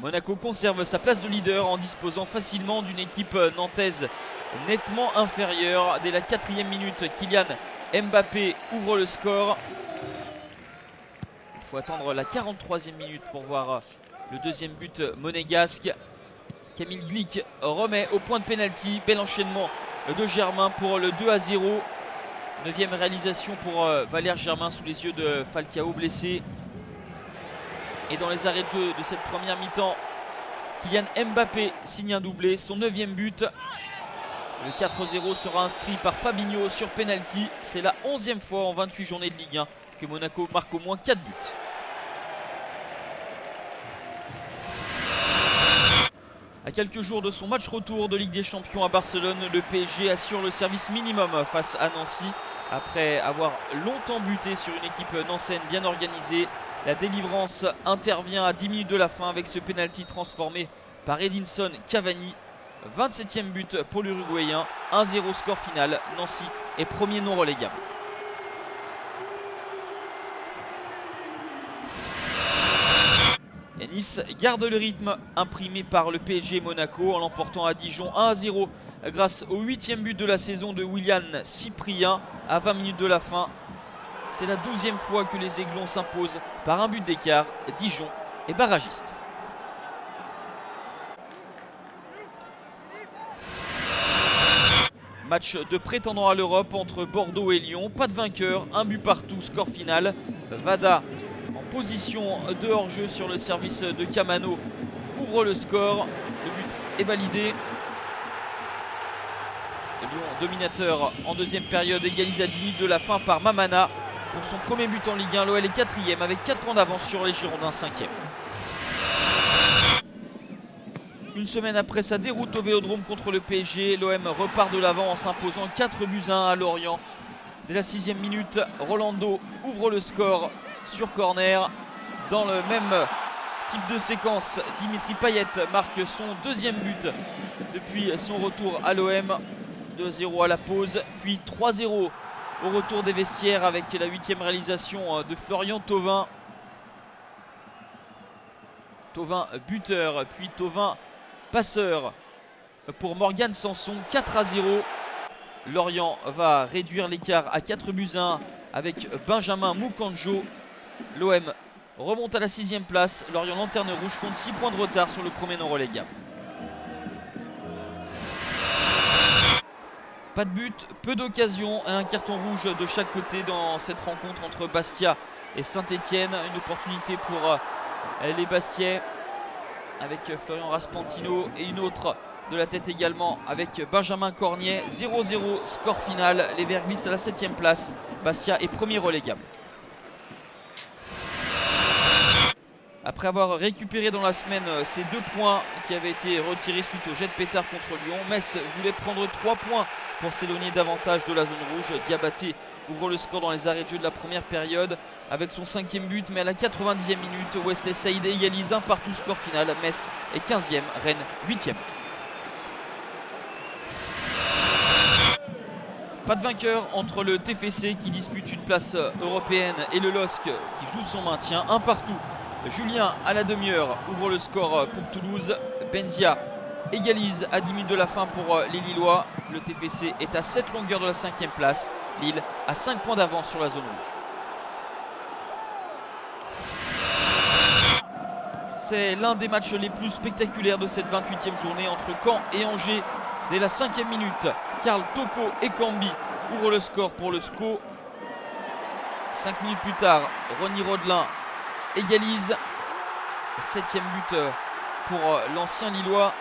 Monaco conserve sa place de leader en disposant facilement d'une équipe nantaise nettement inférieure. Dès la 4e minute, Kylian Mbappé ouvre le score. Il faut attendre la 43e minute pour voir le deuxième but monégasque. Kamil Glik remet au point de pénalty. Bel enchaînement de Germain pour le 2-0. 9e réalisation pour Valère Germain sous les yeux de Falcao blessé. Et dans les arrêts de jeu de cette première mi-temps, Kylian Mbappé signe un doublé, son 9e but. Le 4-0 sera inscrit par Fabinho sur penalty. C'est la 11e fois en 28 journées de Ligue 1 que Monaco marque au moins 4 buts. À quelques jours de son match retour de Ligue des Champions à Barcelone, le PSG assure le service minimum face à Nancy. Après avoir longtemps buté sur une équipe nancéenne bien organisée, la délivrance intervient à 10 minutes de la fin avec ce penalty transformé par Edinson Cavani. 27e but pour l'Uruguayen, 1-0 score final. Nancy est premier non relégable. Et Nice garde le rythme imprimé par le PSG Monaco en l'emportant à Dijon 1-0 grâce au 8e but de la saison de Willian Cyprien à 20 minutes de la fin. C'est la 12e fois que les Aiglons s'imposent par un but d'écart. Dijon est barragiste. Match de prétendants à l'Europe entre Bordeaux et Lyon. Pas de vainqueur, un but partout, score final. Vada en position de hors-jeu sur le service de Camano ouvre le score. Le but est validé. Lyon dominateur en deuxième période, égalisé à 10 minutes de la fin par Mamana. Pour son premier but en Ligue 1, l'OL est 4e avec 4 points d'avance sur les Girondins 5e. Une semaine après sa déroute au Vélodrome contre le PSG, l'OM repart de l'avant en s'imposant 4-1 à Lorient. Dès la 6e minute, Rolando ouvre le score sur corner. Dans le même type de séquence, Dimitri Payet marque son deuxième but depuis son retour à l'OM. 2-0 à la pause, puis 3-0 au retour des vestiaires avec la 8e réalisation de Florian Thauvin. Thauvin buteur, puis Thauvin passeur pour Morgan Sanson. 4-0. Lorient va réduire l'écart à 4-1 avec Benjamin Mukanjo. L'OM remonte à la 6e place. Lorient lanterne rouge compte 6 points de retard sur le premier non relégable. Pas de but, peu d'occasions et un carton rouge de chaque côté dans cette rencontre entre Bastia et Saint-Etienne. Une opportunité pour les Bastiais avec Florian Raspantino et une autre de la tête également avec Benjamin Cornier. 0-0 score final. Les Verts glissent à la 7e place. Bastia est premier relégable. Après avoir récupéré dans la semaine ces 2 points qui avaient été retirés suite au jet de pétard contre Lyon, Metz voulait prendre 3 points pour s'éloigner davantage de la zone rouge. Diabaté ouvre le score dans les arrêts de jeu de la première période avec son 5e but, mais à la 90e minute, Wesley Saïd égalise un partout, score final. Metz est 15e, Rennes 8e. Pas de vainqueur entre le TFC qui dispute une place européenne et le LOSC qui joue son maintien. Un partout. Julien à la demi-heure ouvre le score pour Toulouse. Benzia égalise à 10 minutes de la fin pour les Lillois. Le TFC est à 7 longueurs de la 5e place. Lille a 5 points d'avance sur la zone rouge. C'est l'un des matchs les plus spectaculaires de cette 28e journée entre Caen et Angers. Dès la 5e minute, Karl Toko Ekambi ouvre le score pour le SCO. 5 minutes plus tard, Ronny Rodelin égalise. 7e but pour l'ancien Lillois.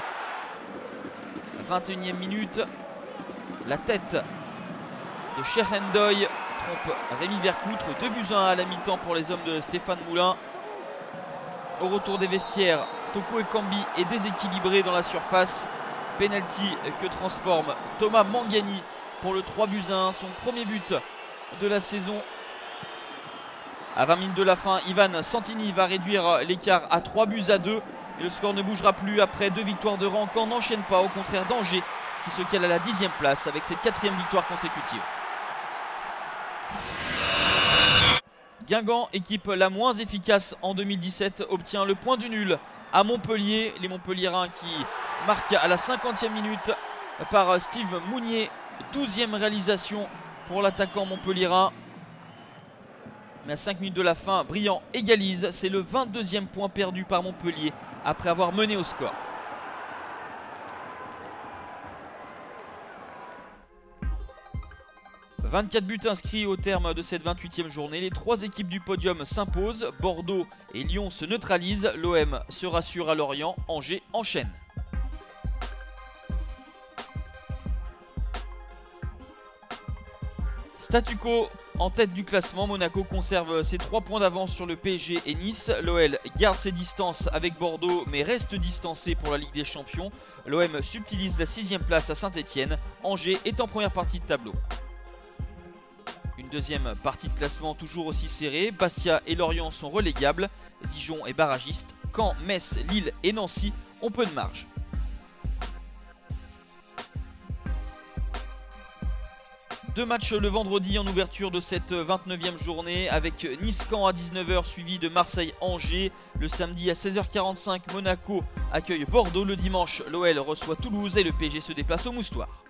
21e minute, la tête de Cheikh Ndoye trompe Rémi Vercoutre. 2-1 à la mi-temps pour les hommes de Stéphane Moulin. Au retour des vestiaires, Toko Ekambi est déséquilibré dans la surface. Penalty que transforme Thomas Mangani pour le 3-1, son premier but de la saison. À 20 minutes de la fin, Ivan Santini va réduire l'écart à 3-2. Et le score ne bougera plus après 2 victoires de rang. Caen n'enchaîne pas, au contraire d'Angers qui se cale à la 10e place avec cette 4e victoire consécutive. Guingamp, équipe la moins efficace en 2017, obtient le point du nul à Montpellier. Les Montpelliérains qui marquent à la 50e minute par Steve Mounier. 12e réalisation pour l'attaquant montpelliérain. Mais à 5 minutes de la fin, Briand égalise. C'est le 22e point perdu par Montpellier après avoir mené au score. « 24 buts inscrits au terme de cette 28e journée. Les 3 équipes du podium s'imposent. Bordeaux et Lyon se neutralisent. L'OM se rassure à Lorient. Angers enchaîne. Statu quo en tête du classement, Monaco conserve ses 3 points d'avance sur le PSG et Nice. L'OL garde ses distances avec Bordeaux mais reste distancé pour la Ligue des Champions. L'OM subtilise la 6e place à Saint-Etienne. Angers est en première partie de tableau. Une deuxième partie de classement toujours aussi serrée. Bastia et Lorient sont relégables. Dijon est barragiste. Caen, Metz, Lille et Nancy ont peu de marge. Deux matchs le vendredi en ouverture de cette 29e journée avec Nice-Caen à 19 h suivi de Marseille-Angers. Le samedi à 16 h 45, Monaco accueille Bordeaux. Le dimanche, l'OL reçoit Toulouse et le PSG se déplace au Moustoir.